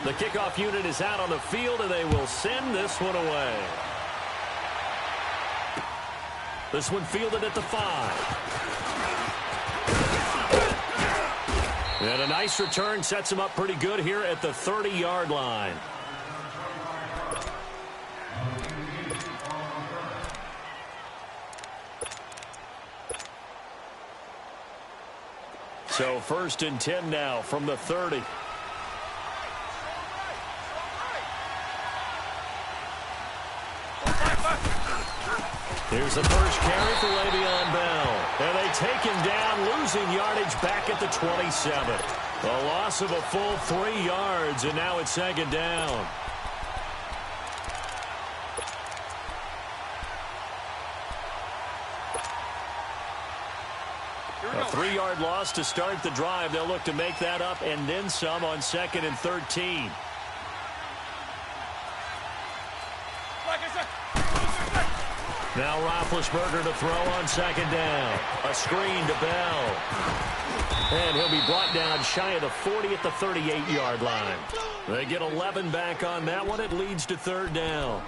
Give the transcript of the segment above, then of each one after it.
The kickoff unit is out on the field, and they will send this one away. This one fielded at the 5. And a nice return sets him up pretty good here at the 30-yard line. So 1st and 10 now from the 30. Here's the first carry for Le'Veon Bell. And they take him down, losing yardage back at the 27. A loss of a full 3 yards, and now it's 2nd down. A 3-yard loss to start the drive. They'll look to make that up and then some on 2nd and 13. Now Roethlisberger to throw on 2nd down. A screen to Bell. And he'll be brought down shy of the 40 at the 38-yard line. They get 11 back on that one. It leads to 3rd down.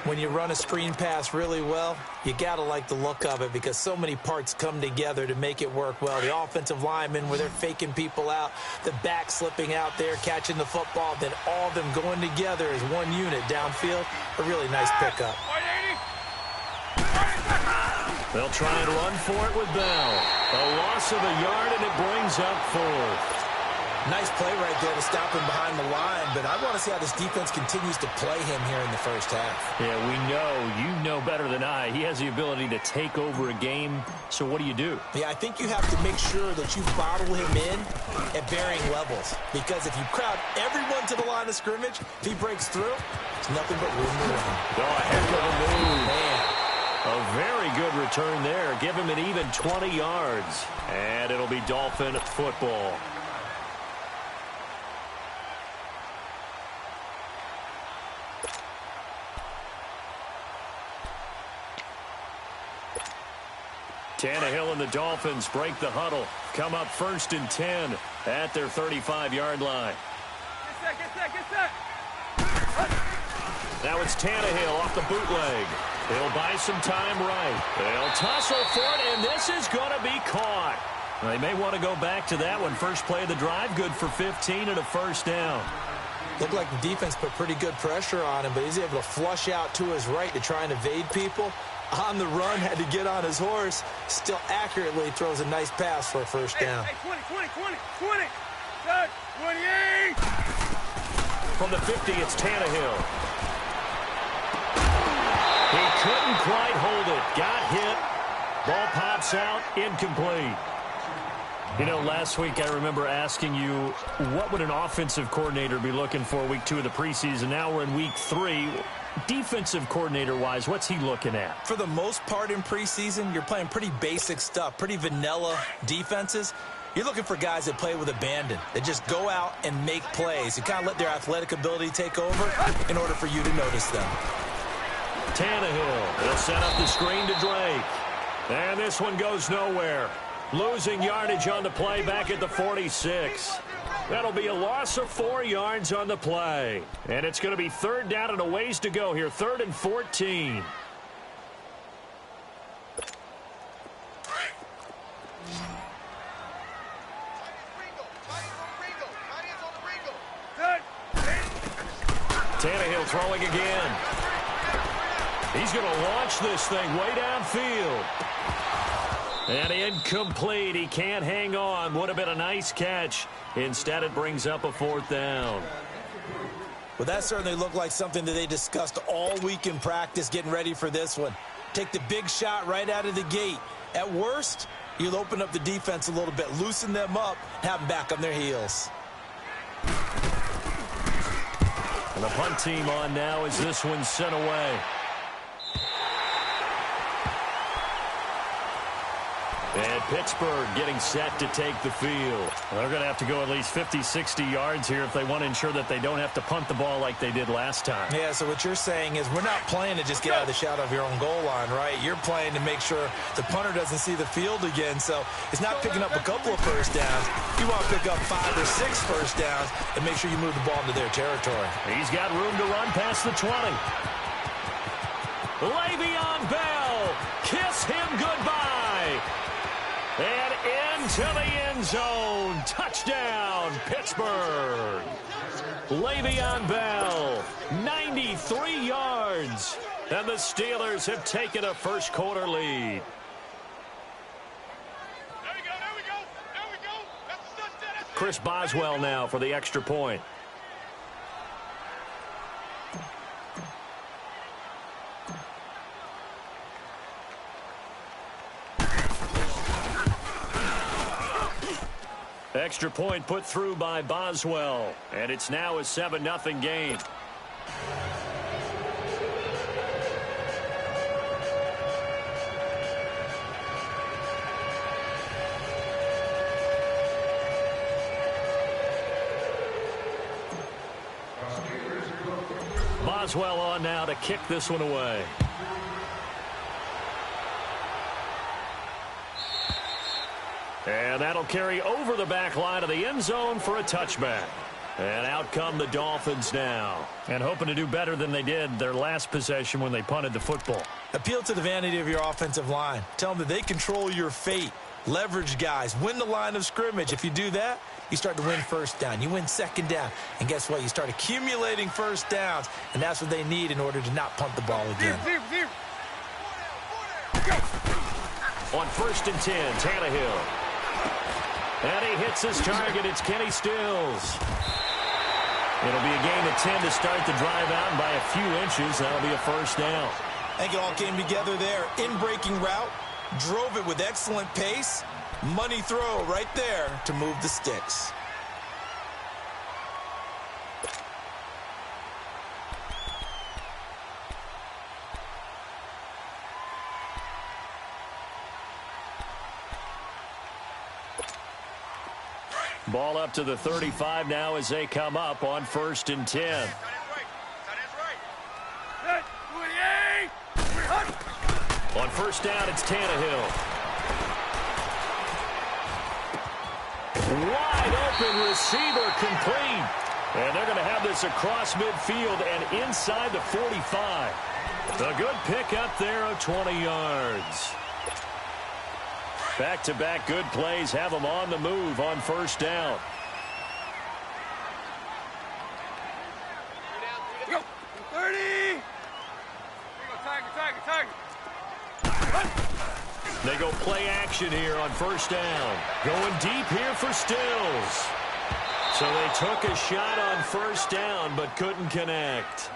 When you run a screen pass really well, you got to like the look of it because so many parts come together to make it work well. The offensive linemen where they're faking people out, the back slipping out there, catching the football, then all of them going together as one unit downfield. A really nice pickup. They'll try and run for it with Bell. A loss of a yard, and it brings up 4th. Nice play right there to stop him behind the line, but I want to see how this defense continues to play him here in the first half. Yeah, we know. You know better than I. He has the ability to take over a game, so what do you do? Yeah, I think you have to make sure that you bottle him in at varying levels, because if you crowd everyone to the line of scrimmage, if he breaks through, it's nothing but room to run. Oh, a heck of a move. Man. A very good return there. Give him an even 20 yards. And it'll be Dolphin football. Tannehill and the Dolphins break the huddle. Come up 1st and 10 at their 35-yard line. Get set. Now it's Tannehill off the bootleg. He'll buy some time right. They'll tussle for it, and this is going to be caught. They may want to go back to that one. First play of the drive, good for 15 and a 1st down. Looked like the defense put pretty good pressure on him, but he's able to flush out to his right to try and evade people. On the run, had to get on his horse. Still accurately throws a nice pass for a 1st down. Hey, 20. 28. From the 50, it's Tannehill. He couldn't quite hold it. Got hit. Ball pops out. Incomplete. You know, last week I remember asking you, what would an offensive coordinator be looking for week 2 of the preseason? Now we're in week 3. Defensive coordinator-wise, what's he looking at? For the most part in preseason, you're playing pretty basic stuff, pretty vanilla defenses. You're looking for guys that play with abandon, that just go out and make plays. You kind of let their athletic ability take over in order for you to notice them. Tannehill will set up the screen to Drake. And this one goes nowhere. Losing yardage on the play back at the 46. That'll be a loss of 4 yards on the play. And it's going to be 3rd down and a ways to go here. 3rd and 14. Tannehill throwing again. He's going to launch this thing way downfield. And incomplete. He can't hang on. Would have been a nice catch. Instead, it brings up a 4th down. Well, that certainly looked like something that they discussed all week in practice getting ready for this one. Take the big shot right out of the gate. At worst, you'll open up the defense a little bit, loosen them up, have them back on their heels. And the punt team on now as this one's sent away. And Pittsburgh getting set to take the field. They're going to have to go at least 50, 60 yards here if they want to ensure that they don't have to punt the ball like they did last time. Yeah, so what you're saying is we're not playing to just get out of the shadow of your own goal line, right? You're playing to make sure the punter doesn't see the field again. So it's not picking up a couple of first downs. You want to pick up 5 or 6 first downs and make sure you move the ball into their territory. He's got room to run past the 20. Le'Veon Bell, kiss him goodbye. And into the end zone. Touchdown, Pittsburgh. Le'Veon Bell, 93 yards. And the Steelers have taken a first quarter lead. There we go. That's a touchdown. Chris Boswell now for the extra point. Extra point put through by Boswell. And it's now a 7-0 game. Boswell on now to kick this one away. And that'll carry over the back line of the end zone for a touchback. And out come the Dolphins now. And hoping to do better than they did their last possession when they punted the football. Appeal to the vanity of your offensive line. Tell them that they control your fate. Leverage guys. Win the line of scrimmage. If you do that, you start to win first down. You win second down. And guess what? You start accumulating first downs. And that's what they need in order to not punt the ball again. On 1st and 10, Tannehill. And he hits his target. It's Kenny Stills. It'll be a gain of 10 to start the drive out, and by a few inches, that'll be a first down. I think it all came together there. In-breaking route, drove it with excellent pace. Money throw right there to move the sticks. Ball up to the 35 now as they come up on 1st and 10. On 1st down, it's Tannehill. Wide open receiver complete. And they're going to have this across midfield and inside the 45. A good pick up there of 20 yards. Back-to-back good plays have them on the move on 1st down. Go. 30. Tiger. They go play action here on 1st down. Going deep here for Stills. So they took a shot on 1st down but couldn't connect.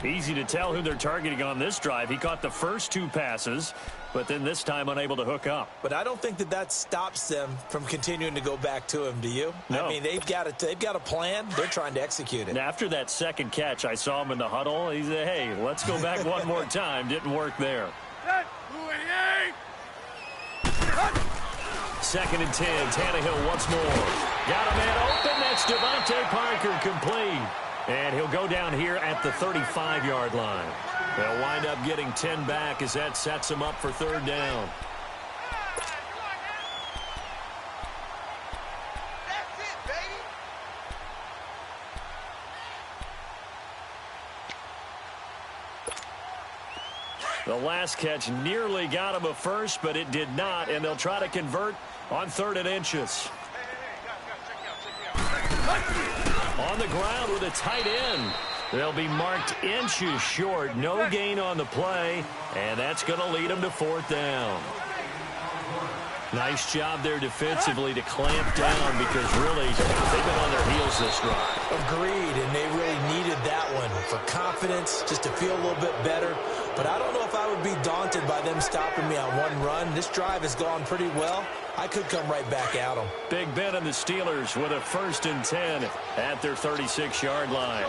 Easy to tell who they're targeting on this drive. He caught the first 2 passes, but then this time unable to hook up. But I don't think that stops them from continuing to go back to him, do you? No. I mean, they've got a plan. They're trying to execute it. And after that second catch, I saw him in the huddle. He said, hey, let's go back one more time. Didn't work there. 2nd and 10. Tannehill once more. Got a man open. That's Devontae Parker complete. And he'll go down here at the 35-yard line. They'll wind up getting 10 back as that sets them up for 3rd down. That's it, baby. The last catch nearly got him a first, but it did not, and they'll try to convert on 3rd and inches. On the ground with a tight end. They'll be marked inches short. No gain on the play, and that's going to lead them to 4th down. Nice job there defensively to clamp down because really they've been on their heels this drive. Agreed, and they really needed that one for confidence, just to feel a little bit better. But I don't know if I would be daunted by them stopping me on one run. This drive has gone pretty well. I could come right back at them. Big Ben and the Steelers with a 1st and 10 at their 36-yard line.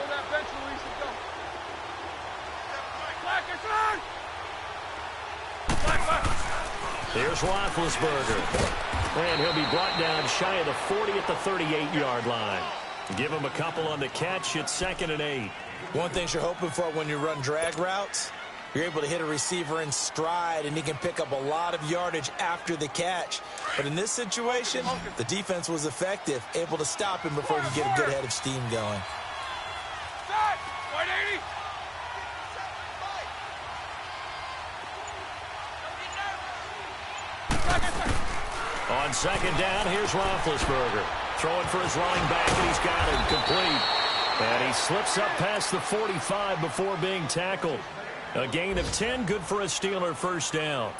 Here's Roethlisberger. And he'll be brought down shy of the 40 at the 38-yard line. Give him a couple on the catch. It's 2nd and 8. One thing you're hoping for when you run drag routes, you're able to hit a receiver in stride, and he can pick up a lot of yardage after the catch. But in this situation, the defense was effective, able to stop him before he could get a good head of steam going. Side! 180! On 2nd down, here's Roethlisberger. Throwing for his running back, and he's got it complete. And he slips up past the 45 before being tackled. A gain of 10, good for a Steeler first down.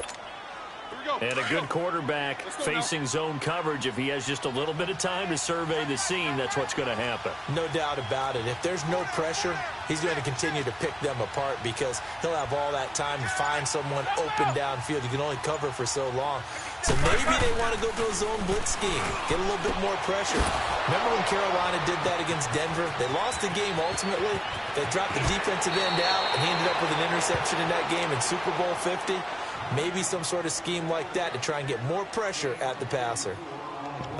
And a good quarterback facing zone coverage. If he has just a little bit of time to survey the scene, that's what's going to happen. No doubt about it. If there's no pressure, he's going to continue to pick them apart because he'll have all that time to find someone open downfield. You can only cover for so long. So maybe they want to go to a zone blitz scheme, get a little bit more pressure. Remember when Carolina did that against Denver? They lost the game ultimately. They dropped the defensive end out, and he ended up with an interception in that game in Super Bowl 50. Maybe some sort of scheme like that to try and get more pressure at the passer.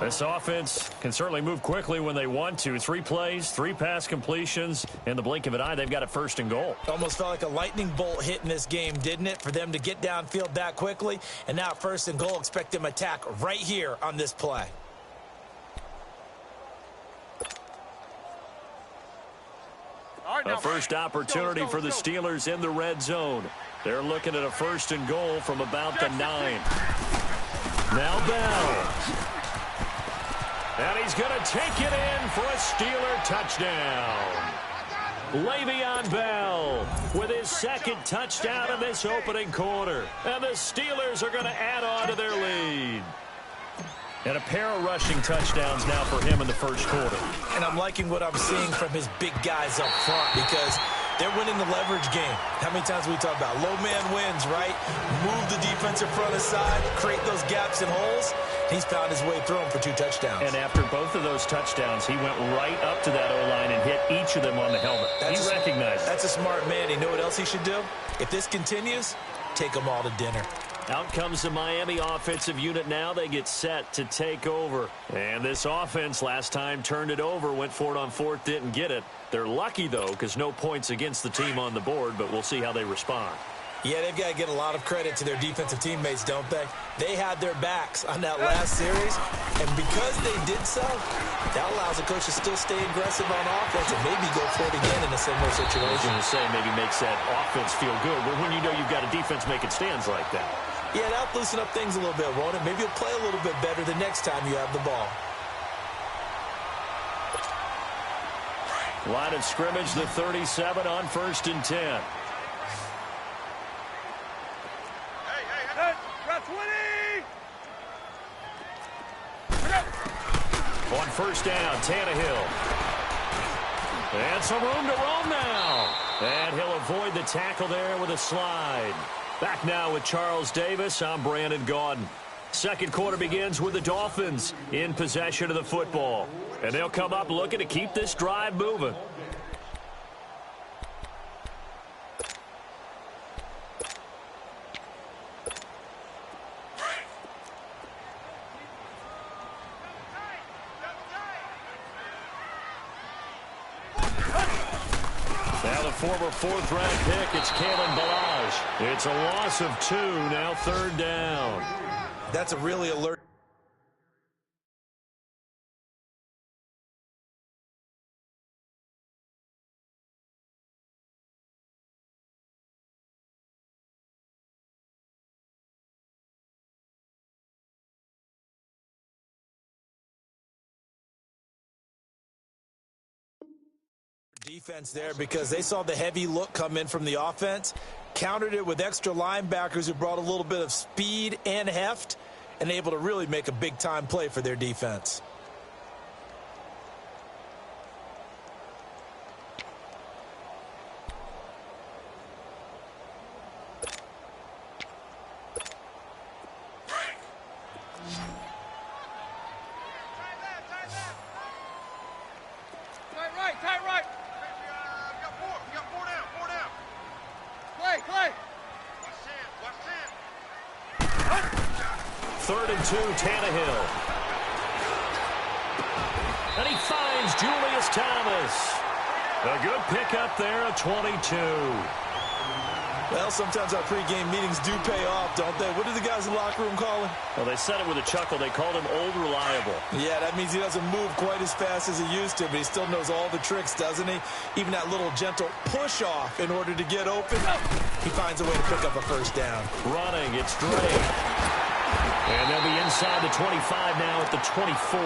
This offense can certainly move quickly when they want to. 3 plays, 3 pass completions. In the blink of an eye, they've got a 1st and goal. Almost felt like a lightning bolt hit in this game, didn't it? For them to get downfield that quickly. And now 1st and goal, expect them to attack right here on this play. A first opportunity for the Steelers in the red zone. They're looking at a 1st and goal from about the 9. Now Bell. And he's going to take it in for a Steeler touchdown. Le'Veon Bell with his 2nd touchdown in this opening quarter. And the Steelers are going to add on to their lead. And a pair of rushing touchdowns now for him in the 1st quarter. And I'm liking what I'm seeing from his big guys up front because they're winning the leverage game. How many times we talk about low man wins, right? Move the defensive front aside, create those gaps and holes. He's found his way through them for 2 touchdowns. And after both of those touchdowns, he went right up to that O-line and hit each of them on the helmet. He recognized it. That's a smart man. You know what else he should do? If this continues, take them all to dinner. Out comes the Miami offensive unit now. They get set to take over. And this offense last time turned it over, went for it on 4th, didn't get it. They're lucky, though, because no points against the team on the board, but we'll see how they respond. Yeah, they've got to get a lot of credit to their defensive teammates, don't they? They had their backs on that last series, and because they did so, that allows the coach to still stay aggressive on offense and maybe go for it again in a similar situation. I was going to say maybe makes that offense feel good, but when you know you've got a defense making stands like that. Yeah, that'll loosen up things a little bit, won't it? Maybe you'll play a little bit better the next time you have the ball. Line of scrimmage, the 37 on 1st and 10. Hey, got 20! On 1st down, Tannehill. And some room to roam now. And he'll avoid the tackle there with a slide. Back now with Charles Davis. I'm Brandon Gaudin. 2nd quarter begins with the Dolphins in possession of the football. And they'll come up looking to keep this drive moving. Now the former 4th-round pick, it's Kalen Ballage. It's a loss of 2, now 3rd down. That's a really alert. Defense there because they saw the heavy look come in from the offense, countered it with extra linebackers who brought a little bit of speed and heft, and able to really make a big-time play for their defense. Tight right. We got four down. Play. Watch 10. 3rd and 2, Tannehill. And he finds Julius Thomas. A good pickup there at 22. Well, sometimes our pregame meetings do pay off, don't they? What do the guys in the locker room call him? Well, they said it with a chuckle. They called him Old Reliable. Yeah, that means he doesn't move quite as fast as he used to, but he still knows all the tricks, doesn't he? Even that little gentle push-off in order to get open. He finds a way to pick up a first down. Running, it's Drake. And they'll be inside the 25 now at the 24.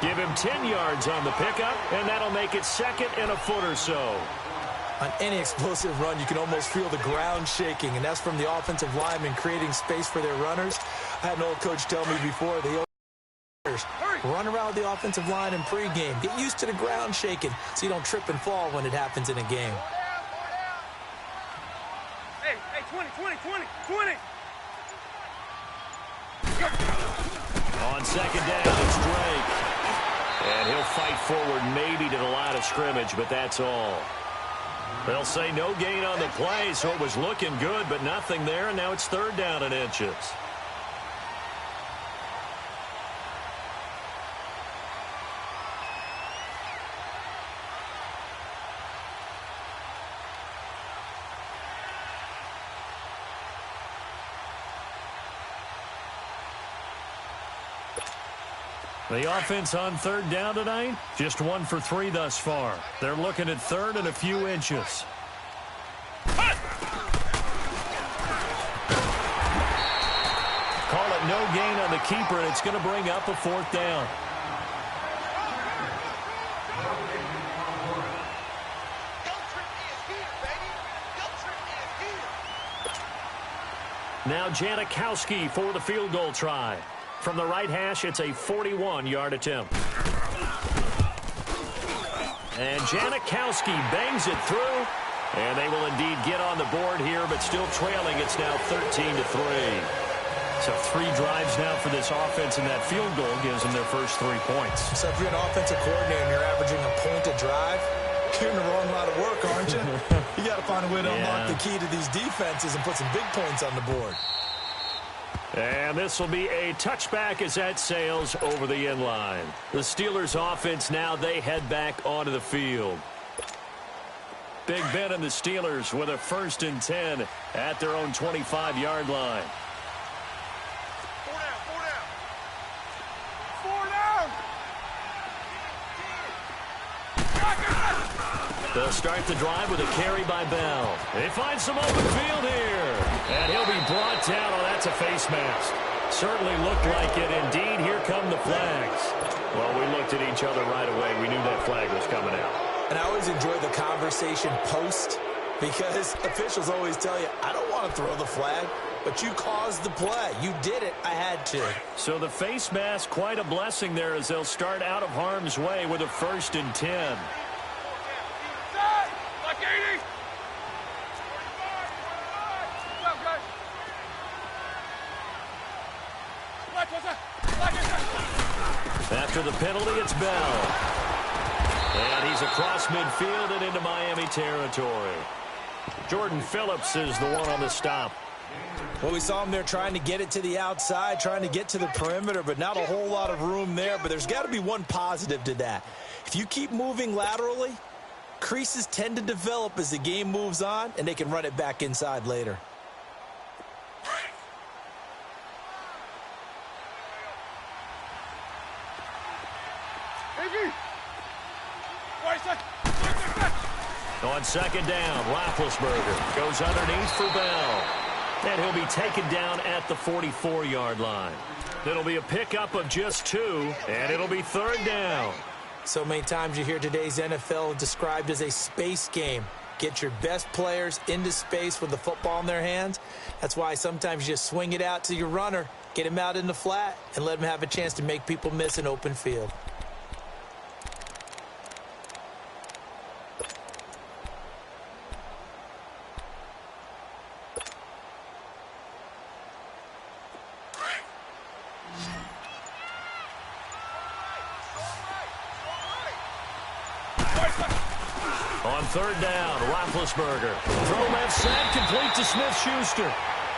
Give him 10 yards on the pickup, and that'll make it 2nd and a foot or so. On any explosive run, you can almost feel the ground shaking, and that's from the offensive linemen creating space for their runners. I had an old coach tell me before, run around with the offensive line in pregame. Get used to the ground shaking so you don't trip and fall when it happens in a game. Hey, 20. On 2nd down, it's Drake. And he'll fight forward maybe to the line of scrimmage, but that's all. They'll say no gain on the play, so it was looking good, but nothing there, and now it's 3rd down and inches. The offense on 3rd down tonight, just 1 for 3 thus far. They're looking at 3rd and a few inches. Call it no gain on the keeper, and it's going to bring up a 4th down. Now Janikowski for the field goal try. From the right hash, it's a 41-yard attempt. And Janikowski bangs it through. And they will indeed get on the board here, but still trailing. It's now 13-3. So 3 drives now for this offense, and that field goal gives them their first 3 points. So if you're an offensive coordinator and you're averaging a point a drive, you're in the wrong line of work, aren't you? You got to find a way to unlock the key to these defenses and put some big points on the board. And this will be a touchback as that sails over the end line. The Steelers offense now, they head back onto the field. Big Ben and the Steelers with a 1st and 10 at their own 25-yard line. 4 down. They'll start the drive with a carry by Bell. They find some open field here. And he'll be brought down. Oh, that's a face mask. Certainly looked like it. Indeed, here come the flags. Well, we looked at each other right away. We knew that flag was coming out. And I always enjoy the conversation post because officials always tell you, I don't want to throw the flag, but you caused the play. You did it. I had to. So the face mask, quite a blessing there as they'll start out of harm's way with a 1st and 10. Like 80. After the penalty, it's Bell. And he's across midfield and into Miami territory. Jordan Phillips is the one on the stop. Well, we saw him there trying to get it to the outside, trying to get to the perimeter, but not a whole lot of room there. But there's got to be one positive to that. If you keep moving laterally, creases tend to develop as the game moves on, and they can run it back inside later. On 2nd down, Roethlisberger goes underneath for Bell. And he'll be taken down at the 44-yard line. It'll be a pickup of just 2, and it'll be 3rd down. So many times you hear today's NFL described as a space game. Get your best players into space with the football in their hands. That's why sometimes you just swing it out to your runner, get him out in the flat, and let him have a chance to make people miss an open field. On 3rd down, Roethlisberger. Throw left side, complete to Smith-Schuster.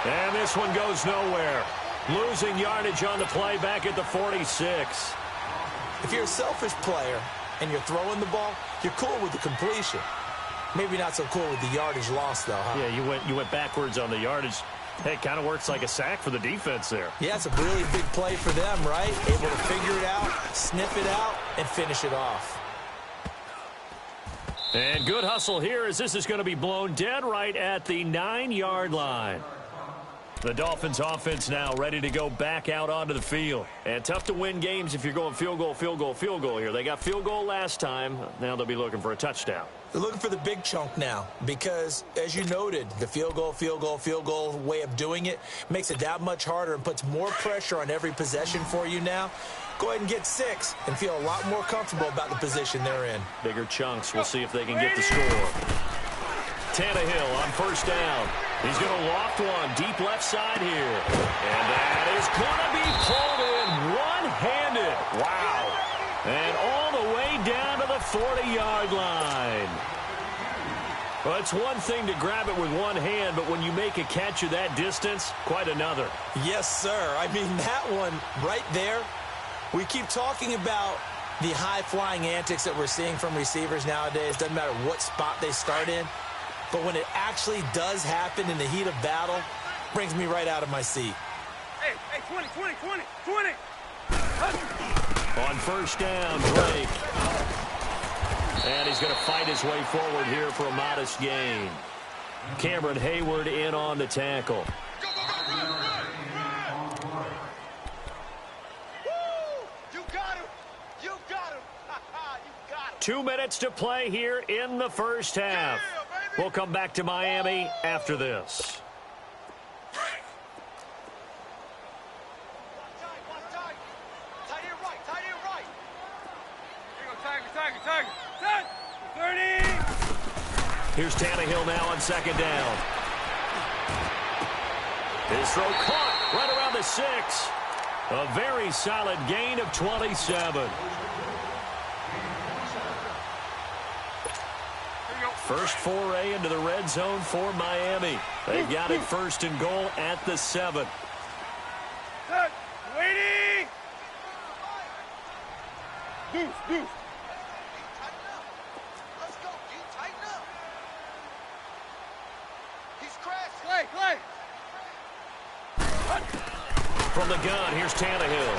And this one goes nowhere. Losing yardage on the play back at the 46. If you're a selfish player and you're throwing the ball, you're cool with the completion. Maybe not so cool with the yardage loss, though, huh? Yeah, you went backwards on the yardage. Hey, it kind of works like a sack for the defense there. Yeah, it's a really big play for them, right? Able to figure it out, sniff it out, and finish it off. And good hustle here as this is going to be blown dead right at the 9-yard line. The Dolphins offense now ready to go back out onto the field. And tough to win games if you're going field goal, field goal, field goal here. They got field goal last time. Now they'll be looking for a touchdown. They're looking for the big chunk now because, as you noted, the field goal way of doing it makes it that much harder and puts more pressure on every possession for you now. Go ahead and get 6 and feel a lot more comfortable about the position they're in. Bigger chunks. We'll see if they can get the score. Tannehill on first down. He's going to loft one deep left side here. And that is going to be pulled in one-handed. Wow. And all the way down to the 40-yard line. Well, it's one thing to grab it with one hand, but when you make a catch of that distance, quite another. Yes, sir. I mean, that one right there, we keep talking about the high-flying antics that we're seeing from receivers nowadays. Doesn't matter what spot they start in. But when it actually does happen in the heat of battle, brings me right out of my seat. Hey, 20. On first down, Drake. And he's going to fight his way forward here for a modest gain. Cameron Hayward in on the tackle. Go, run! Woo! You got him! You got him! You got him! 2 minutes to play here in the first half. We'll come back to Miami after this. Tight end right. Here you go, Tiger. 30! Here's Tannehill now on second down. His throw caught right around the 6. A very solid gain of 27. First foray into the red zone for Miami. They've got it first and goal at the 7. Waiting! Deuce. Tighten up. Let's go, D. Tighten up. He's crashing. Clay. From the gun, here's Tannehill.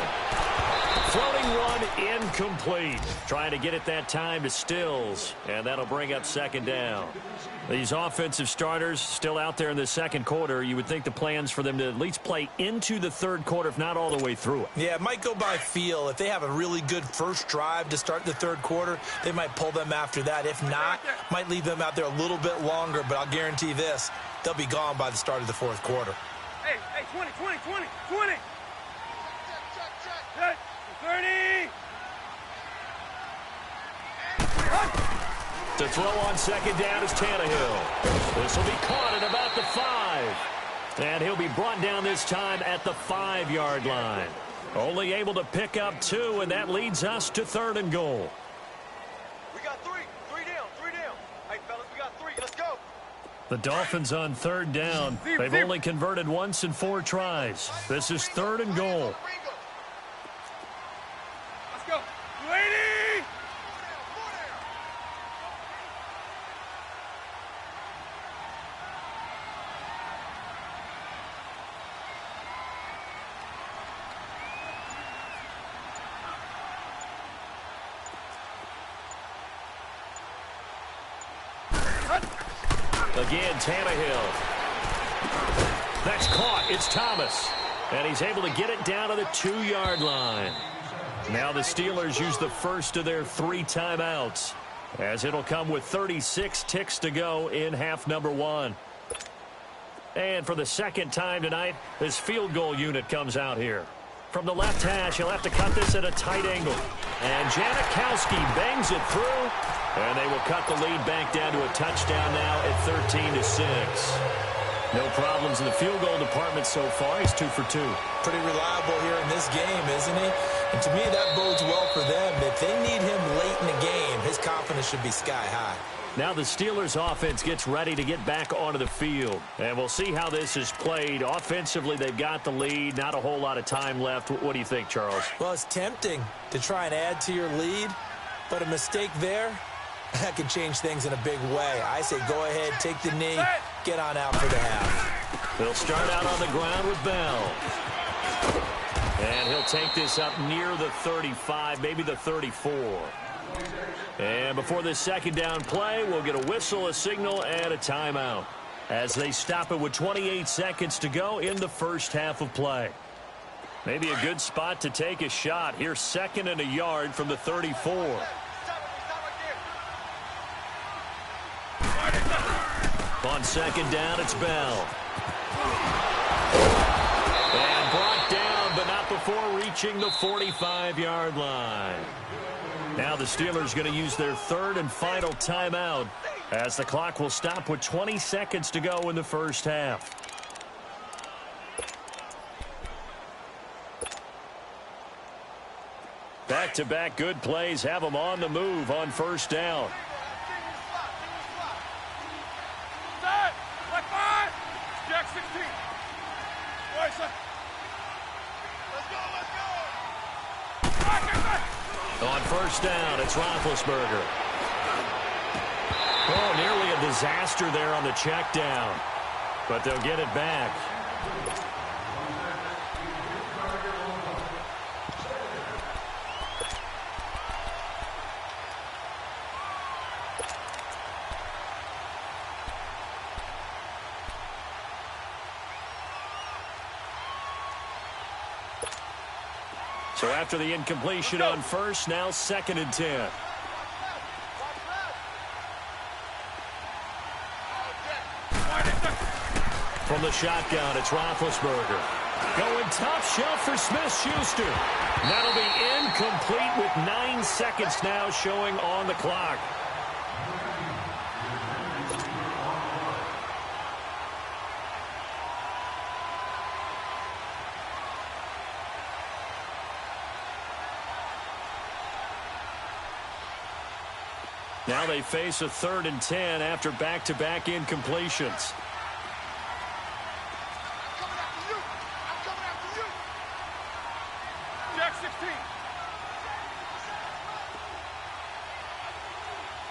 Floating one incomplete. Trying to get it that time to Stills. And that'll bring up second down. These offensive starters still out there in the second quarter. You would think the plans for them to at least play into the third quarter, if not all the way through it. Yeah, it might go by feel. If they have a really good first drive to start the third quarter, they might pull them after that. If not, might leave them out there a little bit longer. But I'll guarantee this, they'll be gone by the start of the fourth quarter. Hey, 20. 30! To throw on second down is Tannehill. This will be caught at about the 5. And he'll be brought down this time at the 5-yard line. Only able to pick up 2, and that leads us to third and goal. We got 3. 3 down. Hey, fellas, we got 3. Let's go. The Dolphins on third down. They've only converted once in 4 tries. This is third and goal. Let's go. Waiting! Again, Tannehill. That's caught. It's Thomas. And he's able to get it down to the 2-yard line. Now the Steelers use the first of their 3 timeouts, as it'll come with 36 ticks to go in half number 1. And for the second time tonight, this field goal unit comes out here. From the left hash, he'll have to cut this at a tight angle. And Janikowski bangs it through. And they will cut the lead back down to a touchdown now at 13-6. No problems in the field goal department so far. He's 2 for 2. Pretty reliable here in this game, isn't he? And to me, that bodes well for them. If they need him late in the game, his confidence should be sky high. Now the Steelers offense gets ready to get back onto the field. And we'll see how this is played. Offensively, they've got the lead. Not a whole lot of time left. What do you think, Charles? Well, it's tempting to try and add to your lead, but a mistake there, that can change things in a big way. I say go ahead, take the knee, get on out for the half. They'll start out on the ground with Bell. And he'll take this up near the 35, maybe the 34. And before this second down play, we'll get a whistle, a signal, and a timeout as they stop it with 28 seconds to go in the first half of play. Maybe a good spot to take a shot. Here's 2nd and a yard from the 34. On 2nd down, it's Bell. And brought down, but not before reaching the 45-yard line. Now the Steelers going to use their 3rd and final timeout as the clock will stop with 20 seconds to go in the first half. Back-to-back good plays have them on the move on 1st down. Jack 16. Let's go. On 1st down, it's Roethlisberger. Oh, nearly a disaster there on the check down, but they'll get it back. So after the incompletion on 1st, now 2nd and 10. From the shotgun, it's Roethlisberger. Going top shelf for Smith-Schuster. That'll be incomplete with 9 seconds now showing on the clock. Now they face a 3rd and 10 after back-to-back incompletions. I'm coming after you. Jack 16.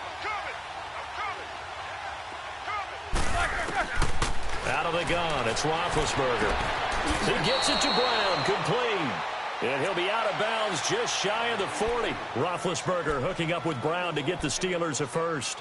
I'm coming. Out of the gun, it's Roethlisberger. He gets it to Brown, complete. And he'll be out of bounds just shy of the 40. Roethlisberger hooking up with Brown to get the Steelers a first.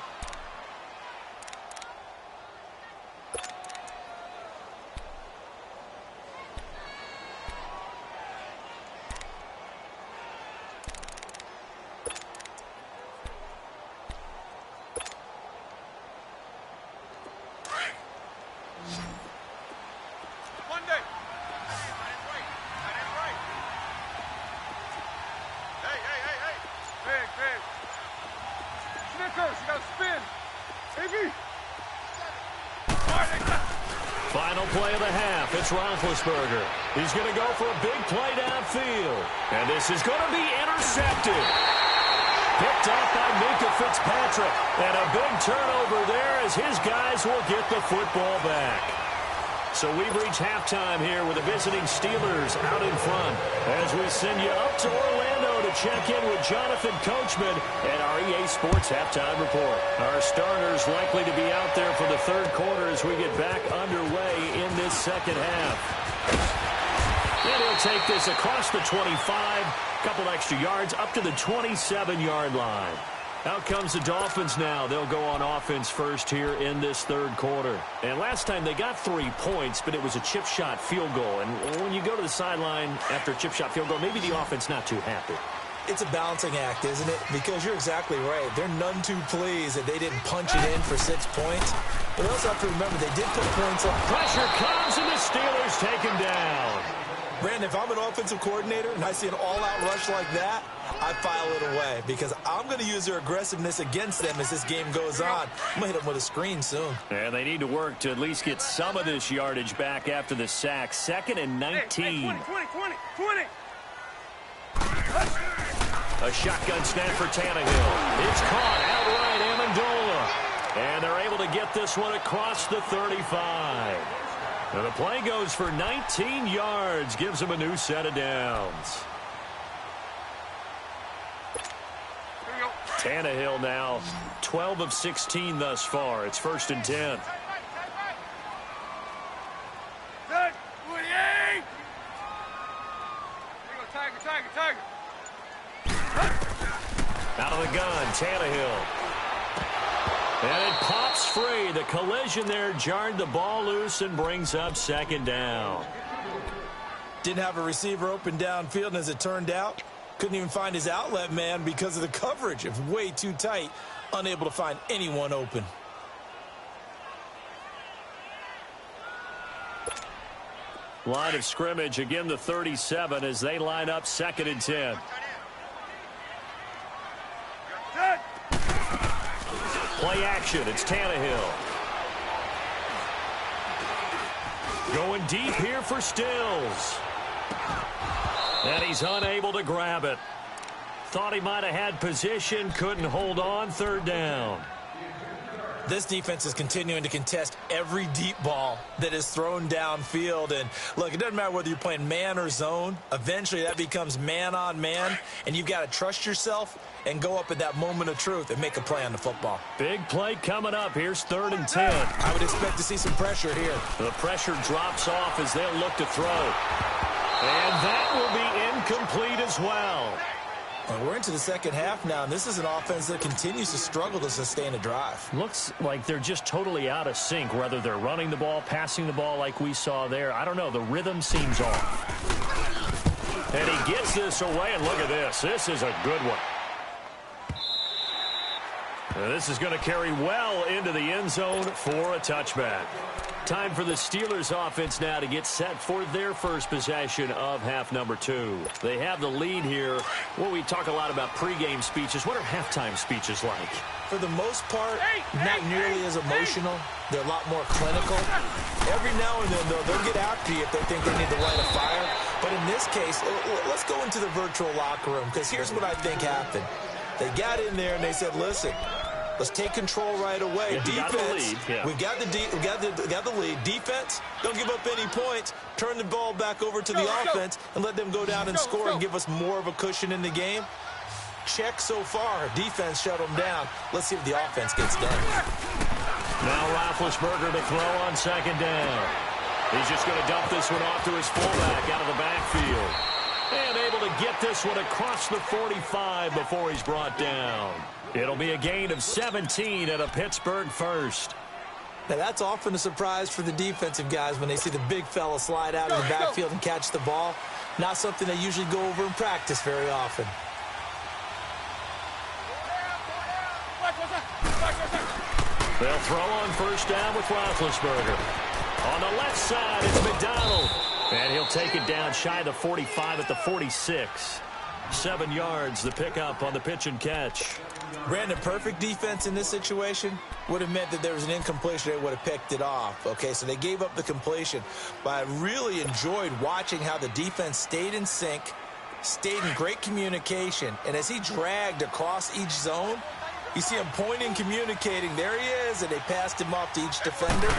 Final play of the half. It's Roethlisberger. He's going to go for a big play downfield. And this is going to be intercepted. Picked off by Minka Fitzpatrick. And a big turnover there as his guys will get the football back. So we've reached halftime here with the visiting Steelers out in front as we send you up to Orlando to check in with Jonathan Coachman and our EA Sports Halftime Report. Our starters likely to be out there for the 3rd quarter as we get back underway in this second half. And he'll take this across the 25, a couple extra yards up to the 27-yard line. Out comes the Dolphins now. They'll go on offense first here in this 3rd quarter. And last time they got 3 points, but it was a chip shot field goal. And when you go to the sideline after a chip shot field goal, maybe the offense not too happy. It's a balancing act, isn't it? Because you're exactly right. They're none too pleased that they didn't punch it in for 6 points. But also have to remember they did put points up. Pressure comes and the Steelers take him down. Brandon, if I'm an offensive coordinator and I see an all-out rush like that, I file it away because I'm going to use their aggressiveness against them as this game goes on. I'm going to hit them with a screen soon. And they need to work to at least get some of this yardage back after the sack. 2nd and 19. Hey, 20. A shotgun snap for Tannehill. It's caught outright, Amendola. get this one across the 35. And the play goes for 19 yards, gives him a new set of downs. Tannehill now 12 of 16 thus far. It's 1st and 10. Out of the gun, Tannehill. And it pops free. The collision there jarred the ball loose and brings up 2nd down. Didn't have a receiver open downfield, and as it turned out, couldn't even find his outlet man because of the coverage. It was way too tight, unable to find anyone open. Line of scrimmage, again the 37 as they line up 2nd and 10. Play action, it's Tannehill. Going deep here for Stills. And he's unable to grab it. Thought he might have had position, couldn't hold on, 3rd down. This defense is continuing to contest every deep ball that is thrown downfield. And, look, it doesn't matter whether you're playing man or zone. Eventually, that becomes man-on-man, and you've got to trust yourself and go up at that moment of truth and make a play on the football. Big play coming up. Here's 3rd and 10. I would expect to see some pressure here. The pressure drops off as they'll look to throw. And that will be incomplete as well. And we're into the 2nd half now, and this is an offense that continues to struggle to sustain a drive. Looks like they're just totally out of sync, whether they're running the ball, passing the ball like we saw there. I don't know. The rhythm seems off. And he gets this away, and look at this. This is a good one. And this is going to carry well into the end zone for a touchback. Time for the Steelers offense now to get set for their first possession of half number 2. They have the lead here. Well, we talk a lot about pregame speeches. What are halftime speeches like? For the most part, not nearly as emotional. They're a lot more clinical. Every now and then, though, they'll get after you if they think they need to light a fire. But in this case, let's go into the virtual locker room, because here's what I think happened. They got in there and they said, listen, let's take control right away. Yeah, defense, we've got the lead. Defense, don't give up any points. Turn the ball back over to the offense and let them go down and score and give us more of a cushion in the game. Check so far. Defense shut them down. Let's see if the offense gets done. Now Roethlisberger to throw on 2nd down. He's just going to dump this one off to his fullback out of the backfield. And able to get this one across the 45 before he's brought down. It'll be a gain of 17 at a Pittsburgh first. Now, that's often a surprise for the defensive guys when they see the big fella slide out of the backfield and catch the ball. Not something they usually go over in practice very often. They'll throw on 1st down with Roethlisberger. On the left side, it's McDonald. And he'll take it down shy of the 45 at the 46. 7 yards, the pickup on the pitch and catch. Brandon, perfect defense in this situation would have meant that there was an incompletion. They would have picked it off. Okay, so they gave up the completion. But I really enjoyed watching how the defense stayed in sync, stayed in great communication. And as he dragged across each zone, you see him pointing, communicating. There he is, and they passed him off to each defender.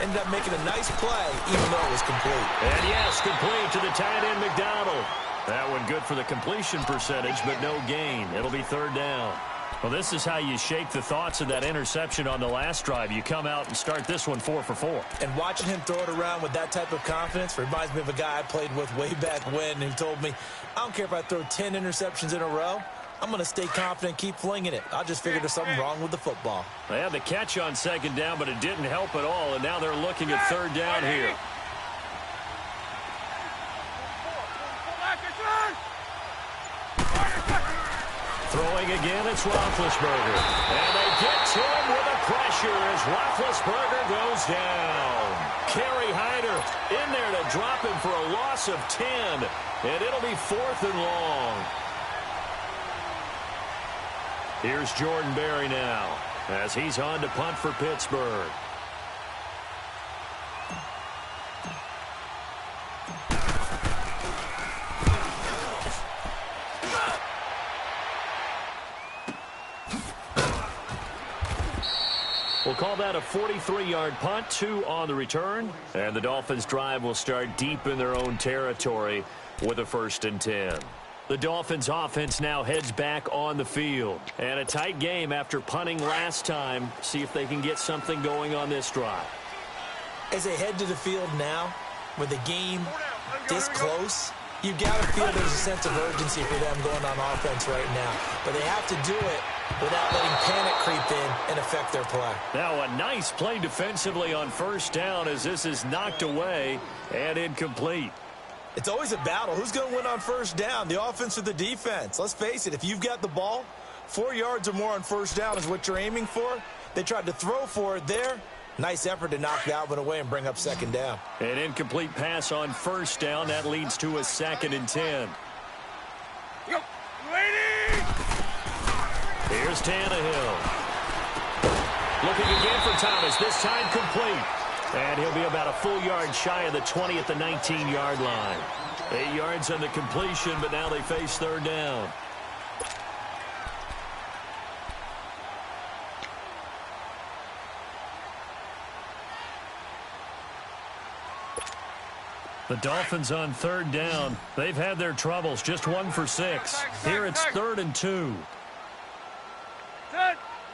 Ended up making a nice play, even though it was complete. And yes, complete to the tight end, McDonald. That one good for the completion percentage, but no gain. It'll be 3rd down. Well, this is how you shake the thoughts of that interception on the last drive. You come out and start this one 4 for 4. And watching him throw it around with that type of confidence reminds me of a guy I played with way back when who told me, I don't care if I throw 10 interceptions in a row. I'm going to stay confident, keep flinging it. I just figured there's something wrong with the football. They had the catch on 2nd down, but it didn't help at all, and now they're looking at 3rd down here. Throwing again, it's Roethlisberger. And they get to him with a pressure as Roethlisberger goes down. Kerry Hyder in there to drop him for a loss of 10. And it'll be 4th and long. Here's Jordan Berry now as he's on to punt for Pittsburgh. We'll call that a 43-yard punt, 2 on the return. And the Dolphins' drive will start deep in their own territory with a 1st and 10. The Dolphins' offense now heads back on the field. And a tight game after punting last time. See if they can get something going on this drive. As they head to the field now, with the game this close, you got to feel there's a sense of urgency for them going on offense right now. But they have to do it without letting panic creep in and affect their play. Now a nice play defensively on 1st down as this is knocked away and incomplete. It's always a battle. Who's going to win on 1st down, the offense or the defense? Let's face it, if you've got the ball, 4 yards or more on 1st down is what you're aiming for. They tried to throw for it there. Nice effort to knock that one away and bring up 2nd down. An incomplete pass on 1st down. That leads to a 2nd and 10. Go, lady! Here's Tannehill. Looking again for Thomas. This time complete. And he'll be about a full yard shy of the 20 at the 19-yard line. 8 yards on the completion, but now they face 3rd down. The Dolphins on 3rd down. They've had their troubles. Just 1 for 6. Here it's 3rd and 2.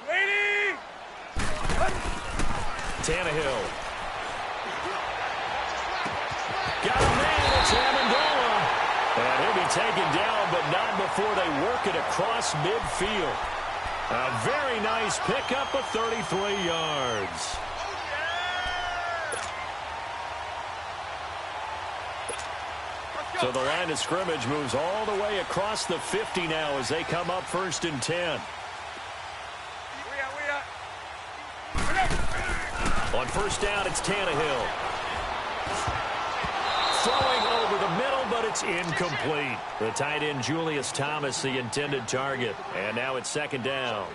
Lady! Tannehill. Got a man. It's Amendola. And he'll be taken down, but not before they work it across midfield. A very nice pickup of 33 yards. So the line of scrimmage moves all the way across the 50 now as they come up 1st and 10. On 1st down, it's Tannehill. Throwing over the middle, but it's incomplete. The tight end, Julius Thomas, the intended target. And now it's 2nd down.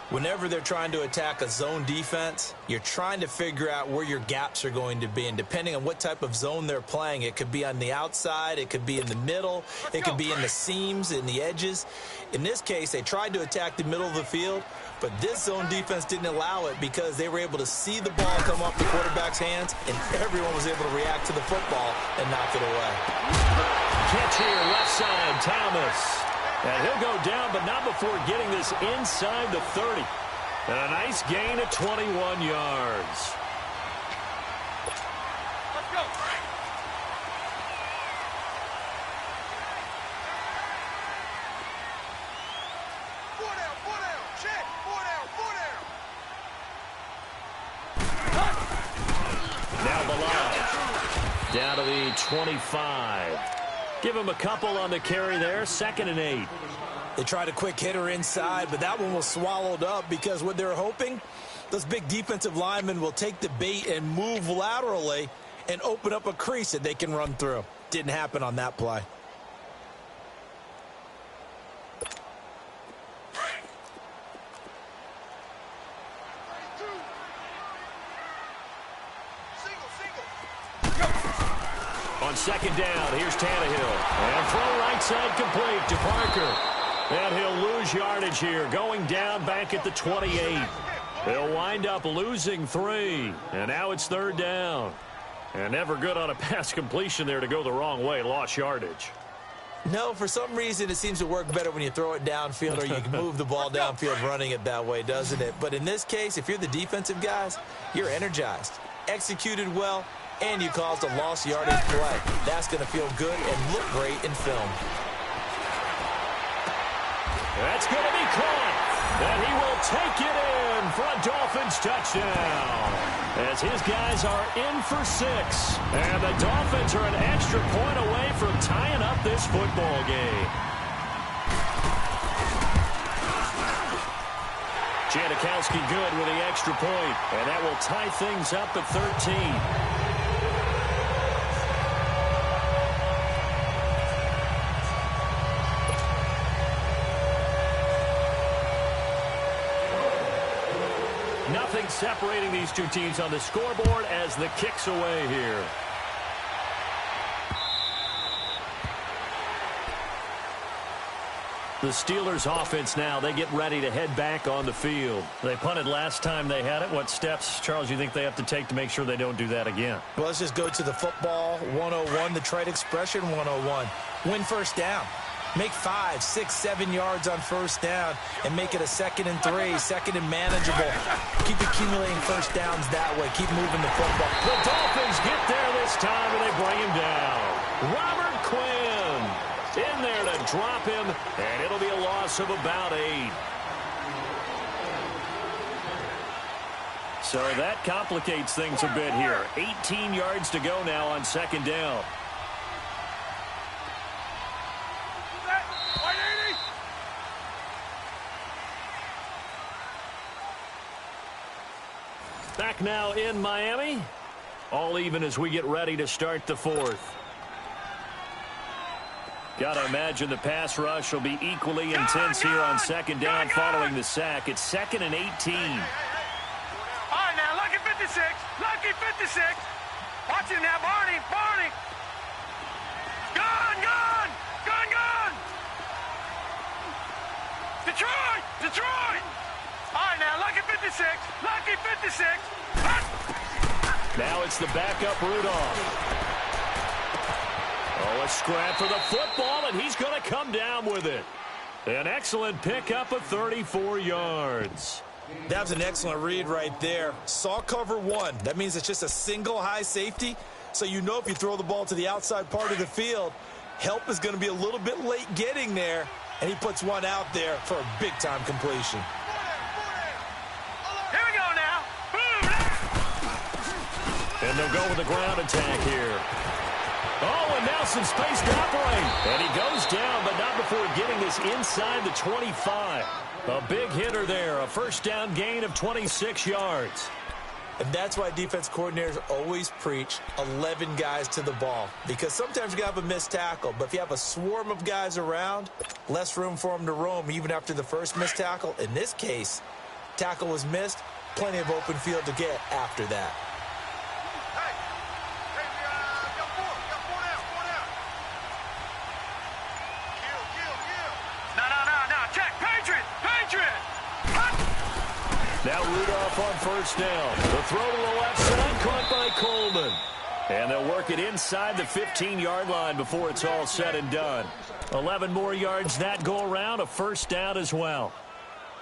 Whenever they're trying to attack a zone defense, you're trying to figure out where your gaps are going to be. And depending on what type of zone they're playing, it could be on the outside, it could be in the middle, it could be in the seams, in the edges. In this case, they tried to attack the middle of the field, but this zone defense didn't allow it because they were able to see the ball come off the quarterback's hands, and everyone was able to react to the football and knock it away. Catch here, left side, Thomas. And he'll go down, but not before getting this inside the 30. And a nice gain of 21 yards. Let's go. 4 down, check, 4 down. Now the line. Down to the 25. Give him a couple on the carry there. 2nd and 8. They tried a quick hitter inside, but that one was swallowed up because what they're hoping, those big defensive linemen will take the bait and move laterally and open up a crease that they can run through. Didn't happen on that play. On 2nd down, here's Tannehill. And throw right side complete to Parker. And he'll lose yardage here, going down back at the 28. He'll wind up losing 3. And now it's 3rd down. And never good on a pass completion there to go the wrong way. Lost yardage. No, for some reason it seems to work better when you throw it downfield or you can move the ball downfield running it that way, doesn't it? But in this case, if you're the defensive guys, you're energized, executed well, and you caused a lost yardage play. That's going to feel good and look great in film. That's going to be caught. And he will take it in for a Dolphins touchdown. As his guys are in for 6. And the Dolphins are an extra point away from tying up this football game. Janikowski good with the extra point. And that will tie things up at 13. Nothing separating these two teams on the scoreboard as the kick's away here. The Steelers offense now, they get ready to head back on the field. They punted last time they had it. What steps, Charles, you think they have to take to make sure they don't do that again? Well, let's just go to the football 101, the trade expression 101. Win first down. Make 5, 6, 7 yards on first down and make it a 2nd and 3, 2nd and manageable. Keep accumulating first downs that way. Keep moving the football. The Dolphins get there this time and they bring him down. Robert Quinn in there to drop him, and it'll be a loss of about 8. So that complicates things a bit here. 18 yards to go now on 2nd down. Back now in Miami. All even as we get ready to start the 4th. Got to imagine the pass rush will be equally intense here on 2nd down following the sack. It's 2nd and 18. All right, now, lucky 56. Lucky 56. Watch him now, Barney. Barney. Gone, gone. Gone, gone. Detroit. Detroit. All right, now, lucky 56. Lucky 56. Now it's the backup Rudolph. Oh, a scrap for the football, and he's going to come down with it. An excellent pickup of 34 yards. That was an excellent read right there. Saw cover 1. That means it's just a single high safety. So you know if you throw the ball to the outside part of the field, help is going to be a little bit late getting there. And he puts one out there for a big-time completion. Here we go now. Boom. And they'll go with the ground attack here. Oh, and now some space to operate. And he goes down, but not before getting this inside the 25. A big hitter there, a first down gain of 26 yards. And that's why defense coordinators always preach 11 guys to the ball. Because sometimes you have a missed tackle, but if you have a swarm of guys around, less room for them to roam even after the first missed tackle. In this case, tackle was missed, plenty of open field to get after that. Now Rudolph on first down. The throw to the left side, caught by Coleman. And they'll work it inside the 15-yard line before it's all said and done. 11 more yards that go around, a first down as well.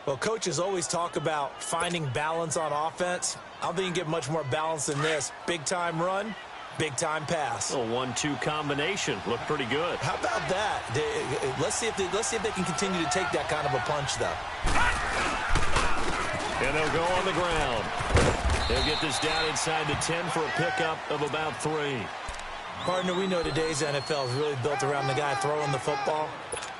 Well, coaches always talk about finding balance on offense. I don't think you can get much more balance than this. Big-time run, big-time pass. A 1-2 combination. Looked pretty good. How about that? Let's see if they can continue to take that kind of a punch, though. And they'll go on the ground. They'll get this down inside the 10 for a pickup of about 3. Partner, we know today's NFL is really built around the guy throwing the football.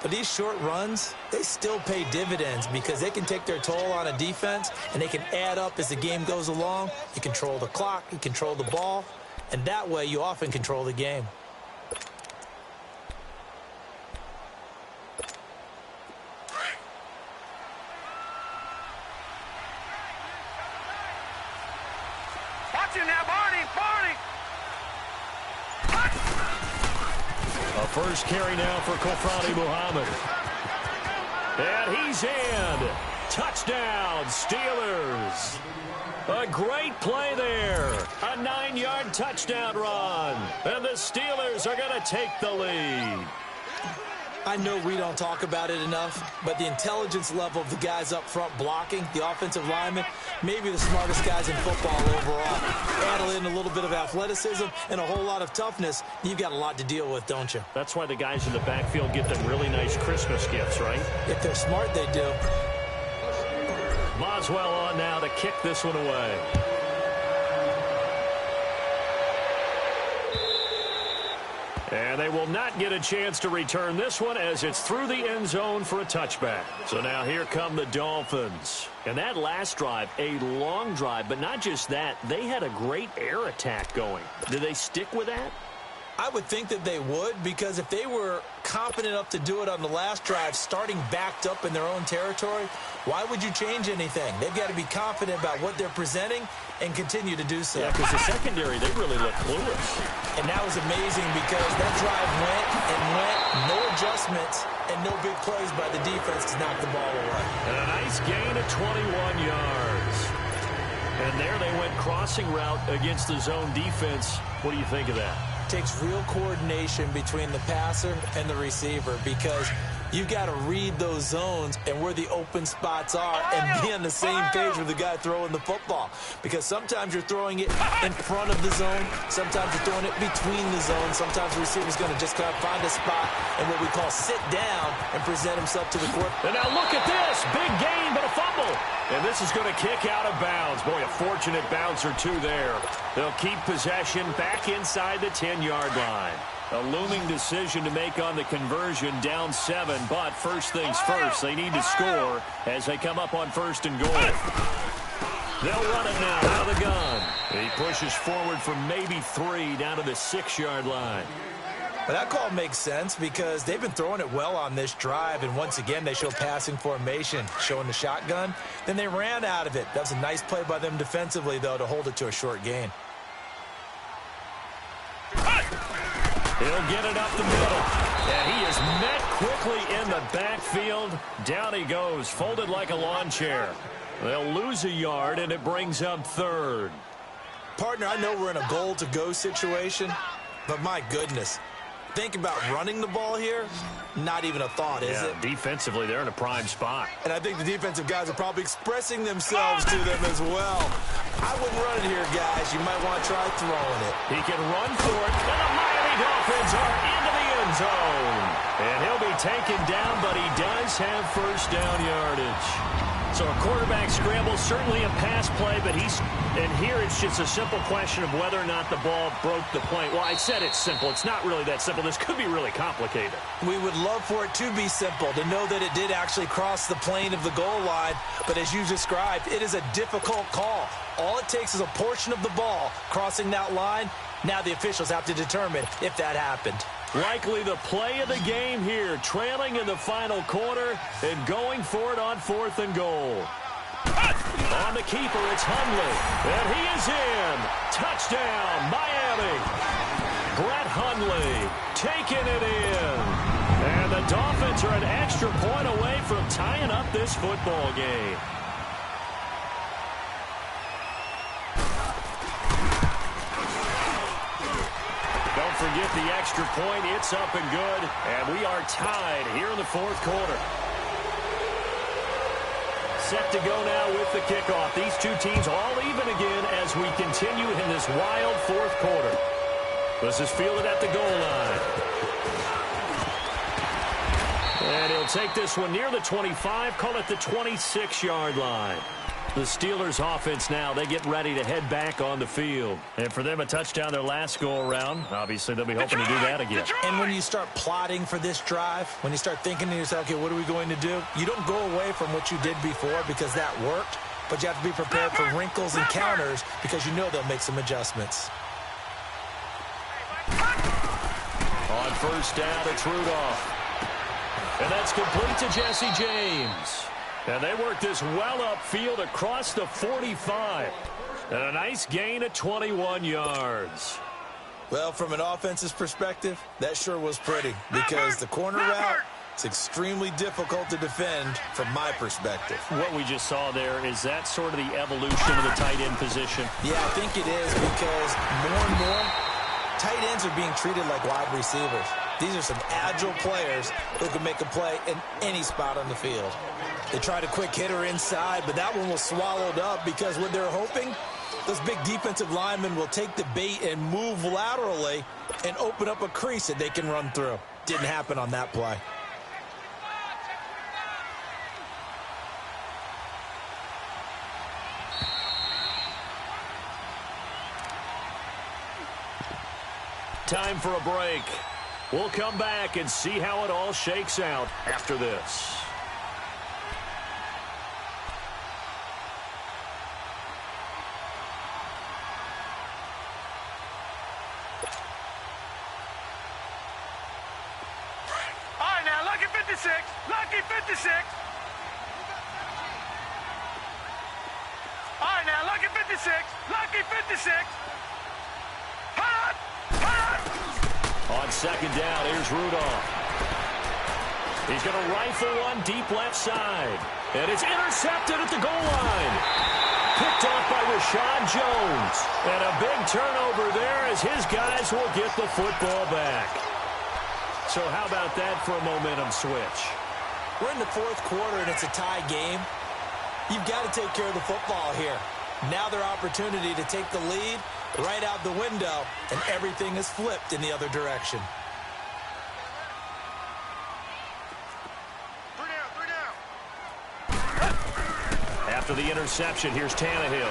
But these short runs, they still pay dividends because they can take their toll on a defense, and they can add up as the game goes along. You control the clock, you control the ball, and that way you often control the game. A first carry now for Kofrani Muhammad. And he's in. Touchdown, Steelers. A great play there. A 9-yard touchdown run. And the Steelers are going to take the lead. I know we don't talk about it enough, but the intelligence level of the guys up front blocking, the offensive linemen, maybe the smartest guys in football overall. Add in a little bit of athleticism and a whole lot of toughness, you've got a lot to deal with, don't you? That's why the guys in the backfield get them really nice Christmas gifts, right? If they're smart, they do. Boswell on now to kick this one away. And they will not get a chance to return this one as it's through the end zone for a touchback. So now here come the Dolphins. And that last drive, a long drive, but not just that. They had a great air attack going. Did they stick with that? I would think that they would, because if they were confident enough to do it on the last drive, starting backed up in their own territory, why would you change anything? They've got to be confident about what they're presenting and continue to do so. Yeah, because the secondary, they really look clueless. And that was amazing because that drive went and went, no adjustments, and no big plays by the defense to knock the ball away. And a nice gain of 21 yards. And there they went crossing route against the zone defense. What do you think of that? Takes real coordination between the passer and the receiver, because you've got to read those zones and where the open spots are and be on the same page with the guy throwing the football. Because sometimes you're throwing it in front of the zone. Sometimes you're throwing it between the zones. Sometimes the receiver's going to just kind of find a spot and what we call sit down and present himself to the court. And now look at this. Big gain, but a fumble. And this is going to kick out of bounds. Boy, a fortunate bounce or two there. They'll keep possession back inside the 10-yard line. A looming decision to make on the conversion, down 7. But first things first, they need to score as they come up on first and goal. They'll run it now out of the gun. He pushes forward from maybe 3 down to the 6-yard line. But that call makes sense because they've been throwing it well on this drive, and once again they show passing formation, showing the shotgun. Then they ran out of it. That was a nice play by them defensively, though, to hold it to a short gain. He'll get it up the middle. And he is met quickly in the backfield. Down he goes, folded like a lawn chair. They'll lose a yard, and it brings up 3rd. Partner, I know we're in a goal-to-go situation, but my goodness. Think about running the ball here. Not even a thought, is it? Defensively, they're in a prime spot. And I think the defensive guys are probably expressing themselves to them as well. I wouldn't run it here, guys. You might want to try throwing it. He can run for it, and the Miami Dolphins are into the end zone. And he'll be taken down, but he does have first down yardage. So a quarterback scramble, certainly a pass play, but and here it's just a simple question of whether or not the ball broke the plane. Well, I said it's simple. It's not really that simple. This could be really complicated. We would love for it to be simple, to know that it did actually cross the plane of the goal line. But as you described, it is a difficult call. All it takes is a portion of the ball crossing that line. Now the officials have to determine if that happened. Likely the play of the game here, trailing in the final quarter and going for it on 4th and goal. On the keeper, it's Hundley, and he is in. Touchdown, Miami. Brett Hundley taking it in. And the Dolphins are an extra point away from tying up this football game. Don't forget the extra point. It's up and good. And we are tied here in the 4th quarter. Set to go now with the kickoff. These two teams all even again as we continue in this wild 4th quarter. This is fielded at the goal line. And he'll take this one near the 25, call it the 26-yard line. The Steelers offense now, they get ready to head back on the field. And for them, a touchdown their last go-around. Obviously, they'll be hoping to do that again. And when you start plotting for this drive, when you start thinking to yourself, okay, what are we going to do? You don't go away from what you did before because that worked, but you have to be prepared for wrinkles and counters because you know they'll make some adjustments. On first down, it's Rudolph. And that's complete to Jesse James. And they work this well upfield across the 45. And a nice gain of 21 yards. Well, from an offensive perspective, that sure was pretty because the corner route is extremely difficult to defend from my perspective. What we just saw there, is that sort of the evolution of the tight end position? Yeah, I think it is because more and more tight ends are being treated like wide receivers. These are some agile players who can make a play in any spot on the field. They tried a quick hitter inside, but that one was swallowed up because what they're hoping, those big defensive linemen will take the bait and move laterally and open up a crease that they can run through. Didn't happen on that play. Time for a break. We'll come back and see how it all shakes out after this. 56. Lucky 56. All right, now, lucky 56. Lucky 56. Hot! Hot! On second down, here's Rudolph. He's going to rifle one deep left side. And it's intercepted at the goal line. Picked off by Rashad Jones. And a big turnover there as his guys will get the football back. So how about that for a momentum switch? We're in the fourth quarter, and it's a tie game. You've got to take care of the football here. Now their opportunity to take the lead right out the window, and everything is flipped in the other direction. After the interception, here's Tannehill.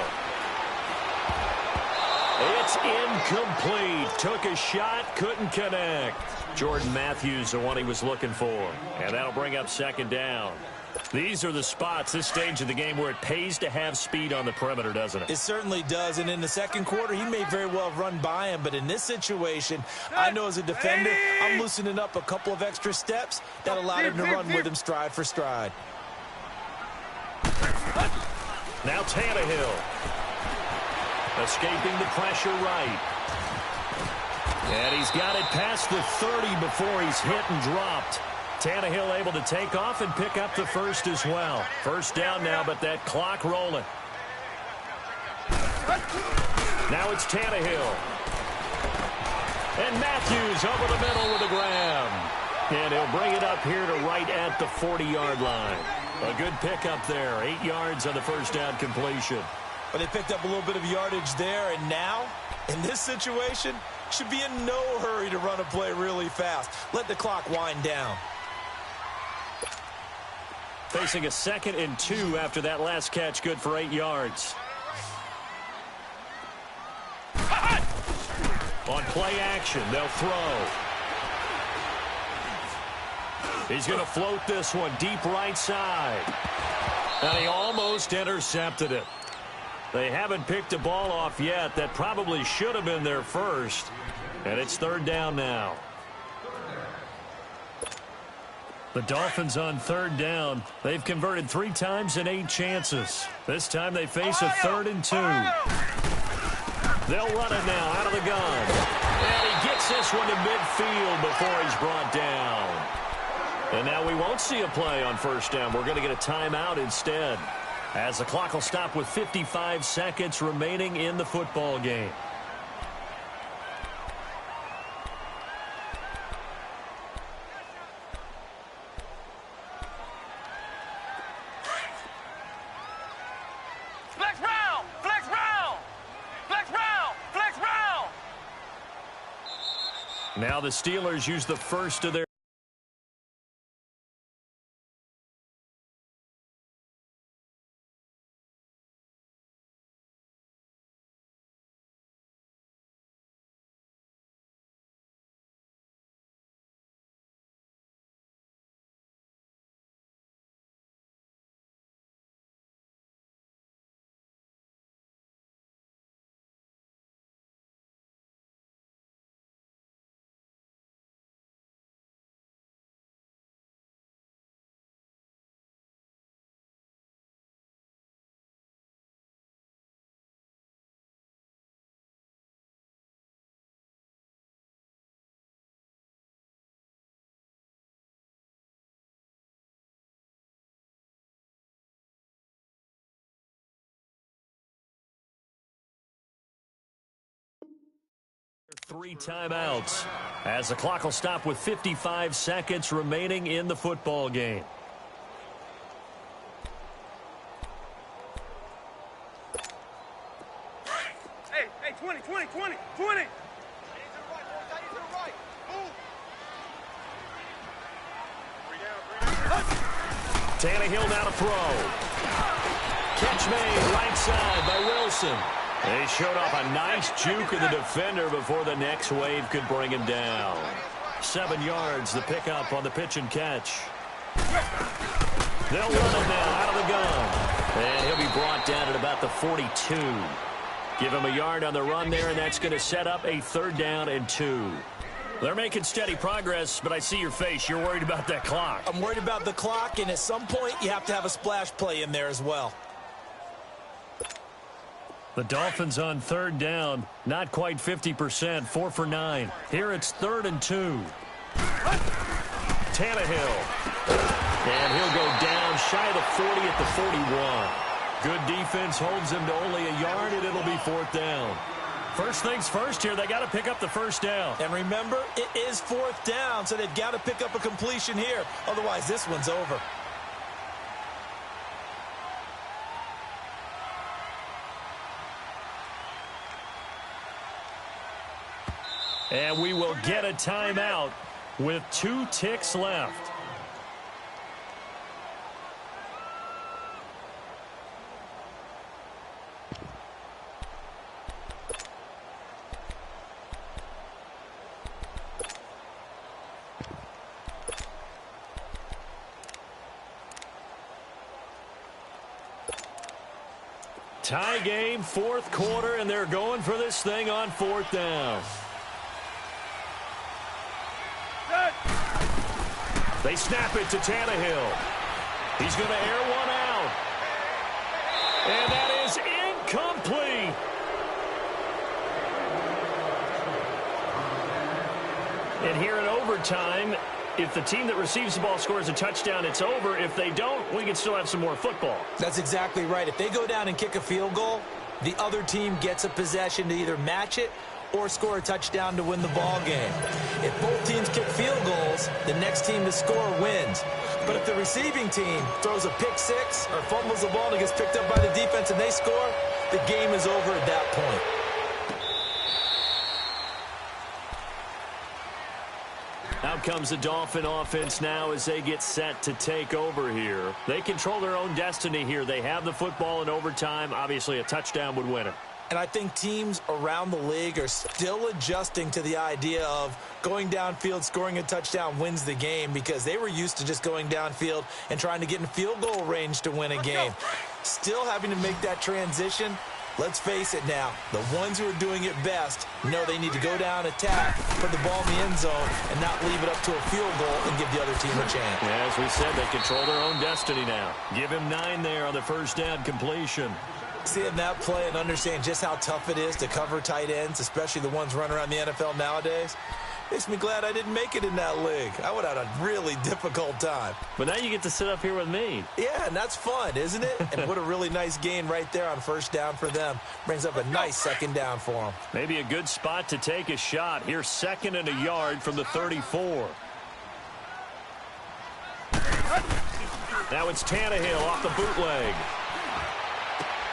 It's incomplete. Took a shot, couldn't connect. Jordan Matthews, the one he was looking for. And that'll bring up second down. These are the spots, this stage of the game, where it pays to have speed on the perimeter, doesn't it? It certainly does, and in the second quarter, he may very well run by him, but in this situation, I know as a defender, I'm loosening up a couple of extra steps that allowed him to run with him stride for stride. Now Tannehill. Escaping the pressure right. And he's got it past the 30 before he's hit and dropped. Tannehill able to take off and pick up the first as well. First down now, but that clock rolling. Now it's Tannehill. And Matthews over the middle with a grab. And he'll bring it up here to right at the 40-yard line. A good pickup there. 8 yards on the first down completion. But they picked up a little bit of yardage there, and now, in this situation, should be in no hurry to run a play really fast. Let the clock wind down. Facing a 2nd and 2 after that last catch, good for 8 yards. On play action, they'll throw. He's going to float this one deep right side. And he almost intercepted it. They haven't picked a ball off yet. That probably should have been their first. And it's third down now. The Dolphins on third down. They've converted 3 times in 8 chances. This time they face a 3rd and 2. They'll run it now out of the gun. And he gets this one to midfield before he's brought down. And now we won't see a play on first down. We're going to get a timeout instead, as the clock will stop with 55 seconds remaining in the football game. Flex round! Flex round! Flex round! Flex round! Now the Steelers use the first of their three timeouts, as the clock will stop with 55 seconds remaining in the football game. Hey, 20. Tannehill now to throw. Catch made right side by Wilson. They showed off a nice juke of the defender before the next wave could bring him down. 7 yards, the pickup on the pitch and catch. They'll run it now out of the gun. And he'll be brought down at about the 42. Give him a yard on the run there, and that's going to set up a 3rd down and 2. They're making steady progress, but I see your face. You're worried about that clock. I'm worried about the clock, and at some point, you have to have a splash play in there as well. The Dolphins on third down, not quite 50%, 4 for 9. Here it's 3rd and 2. Tannehill. And he'll go down shy of the 40 at the 41. Good defense holds him to only a yard, and it'll be 4th down. First things first here, they got to pick up the first down. And remember, it is 4th down, so they've got to pick up a completion here. Otherwise, this one's over. And we will get a timeout with 2 ticks left. Tie game, 4th quarter, and they're going for this thing on 4th down. They snap it to Tannehill. He's going to air one out. And that is incomplete. And here in overtime, if the team that receives the ball scores a touchdown, it's over. If they don't, we can still have some more football. That's exactly right. If they go down and kick a field goal, the other team gets a possession to either match it or score a touchdown to win the ball game. If both teams kick field goals, the next team to score wins. But if the receiving team throws a pick six or fumbles the ball and it gets picked up by the defense and they score, the game is over at that point. Out comes the Dolphin offense now as they get set to take over here. They control their own destiny here. They have the football in overtime. Obviously, a touchdown would win it. And I think teams around the league are still adjusting to the idea of going downfield, scoring a touchdown wins the game, because they were used to just going downfield and trying to get in field goal range to win a game. Still having to make that transition. Let's face it now, the ones who are doing it best know they need to go down, attack, put the ball in the end zone, and not leave it up to a field goal and give the other team a chance. Yeah, as we said, they control their own destiny now. Give him 9 there on the first down completion. Seeing that play and understand just how tough it is to cover tight ends, especially the ones running around the NFL nowadays, makes me glad I didn't make it in that league. I would have had a really difficult time. But now you get to sit up here with me. Yeah, and that's fun, isn't it? And what a really nice gain right there on first down for them. Brings up a nice second down for them. Maybe a good spot to take a shot. Here's 2nd and a yard from the 34. Now it's Tannehill off the bootleg.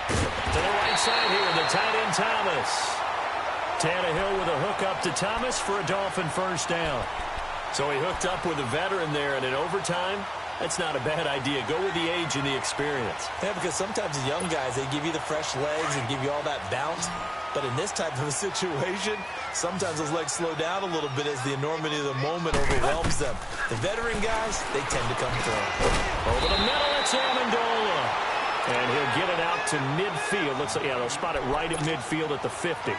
To the right side here, the tight end Thomas. Tannehill with a hook up to Thomas for a Dolphin first down. So he hooked up with a veteran there, and in overtime, that's not a bad idea. Go with the age and the experience. Yeah, because sometimes the young guys, they give you the fresh legs and give you all that bounce. But in this type of a situation, sometimes those legs slow down a little bit as the enormity of the moment overwhelms them. The veteran guys, they tend to come through. Over the middle, it's Amendola. And he'll get it out to midfield. Looks like, yeah, they'll spot it right at midfield at the 50.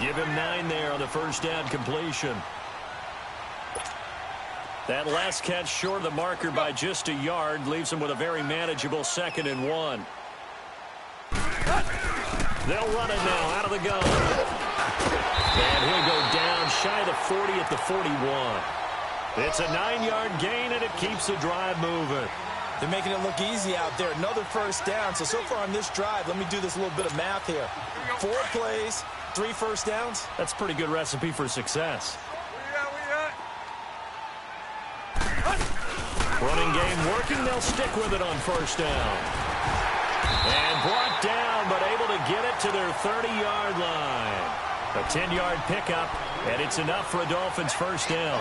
Give him 9 there on the first down completion. That last catch short of the marker by just a yard leaves him with a very manageable 2nd and 1. They'll run it now out of the gun. And he'll go down shy of the 40 at the 41. It's a 9-yard gain, and it keeps the drive moving. They're making it look easy out there. Another first down. So far on this drive, let me do this little bit of math here. 4 plays, 3 first downs. That's a pretty good recipe for success. Running game working. They'll stick with it on first down. And brought down, but able to get it to their 30-yard line. A 10-yard pickup, and it's enough for a Dolphins first down.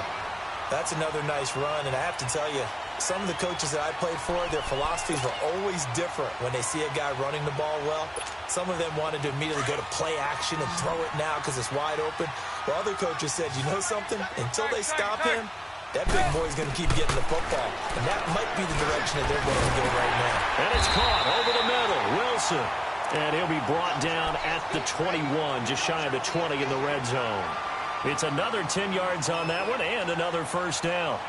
That's another nice run, and I have to tell you, some of the coaches that I played for, their philosophies were always different when they see a guy running the ball well. Some of them wanted to immediately go to play action and throw it now because it's wide open. While other coaches said, you know something? Until they stop him, that big boy's going to keep getting the football. And that might be the direction that they're going to go right now. And it's caught over the middle. Wilson. And he'll be brought down at the 21, just shy of the 20 in the red zone. It's another 10 yards on that one and another first down.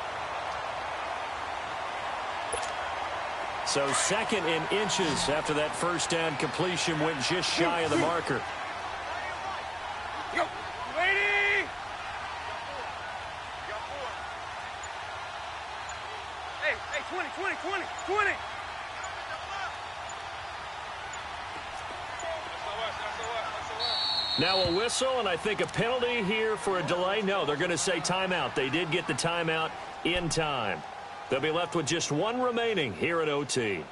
So second in inches after that first down completion went just shy of the marker. Hey, 20. Now a whistle, and I think a penalty here for a delay. No, they're going to say timeout. They did get the timeout in time. They'll be left with just one remaining here at OT.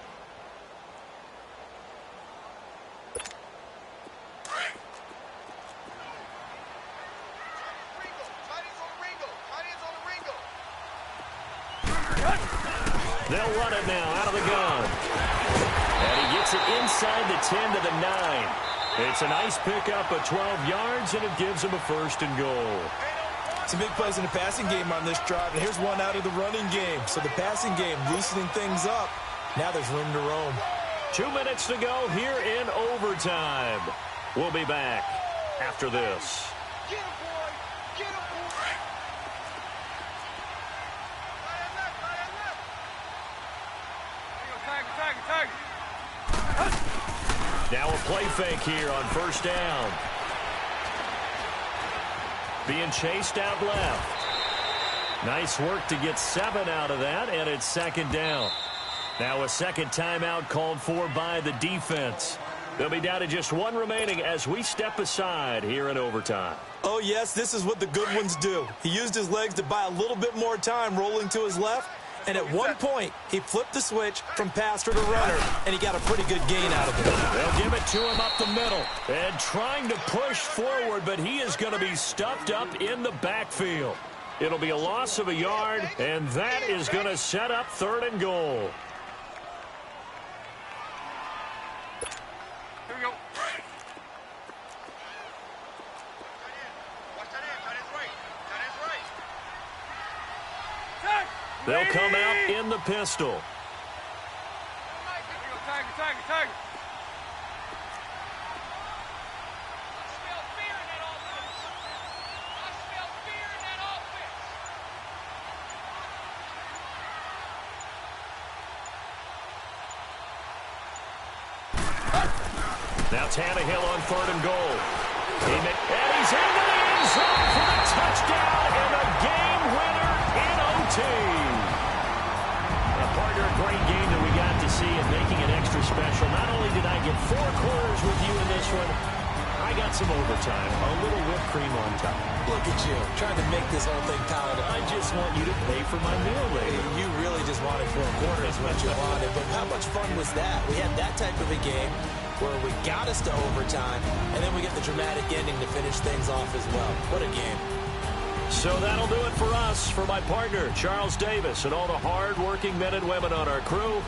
They'll run it now out of the gun. And he gets it inside the 10 to the 9. It's a nice pickup of 12 yards, and it gives him a first and goal. Some big plays in the passing game on this drive, and here's one out of the running game. So the passing game loosening things up. Now there's room to roam. 2 minutes to go here in overtime. We'll be back after this. Get him, boy. Get him, boy. Tiger. Now a play fake here on first down. Being chased out left. Nice work to get 7 out of that, and it's second down. Now a second timeout called for by the defense. They'll be down to just one remaining as we step aside here in overtime. Oh, yes, this is what the good ones do. He used his legs to buy a little bit more time rolling to his left, and at one point, he flipped the switch from passer to runner, and he got a pretty good gain out of it. They'll give it to him up the middle, and trying to push forward, but he is going to be stuffed up in the backfield. It'll be a loss of a yard, and that is going to set up third and goal. Here we go. They'll come out in the pistol. Tiger. Now Tannehill on third and goal. And he's into the end zone for the touchdown and a game winner in OT. A partner, a great game that we got to see and making it extra special. Not only did I get 4 quarters with you in this one, I got some overtime, a little whipped cream on top. Look at you, trying to make this whole thing palatable. I just want you to pay for my meal later. You really just wanted 4 quarters what you wanted, but how much fun was that? We had that type of a game where we got us to overtime, and then we get the dramatic ending to finish things off as well. What a game. So that'll do it for us. For my partner, Charles Davis, and all the hard-working men and women on our crew,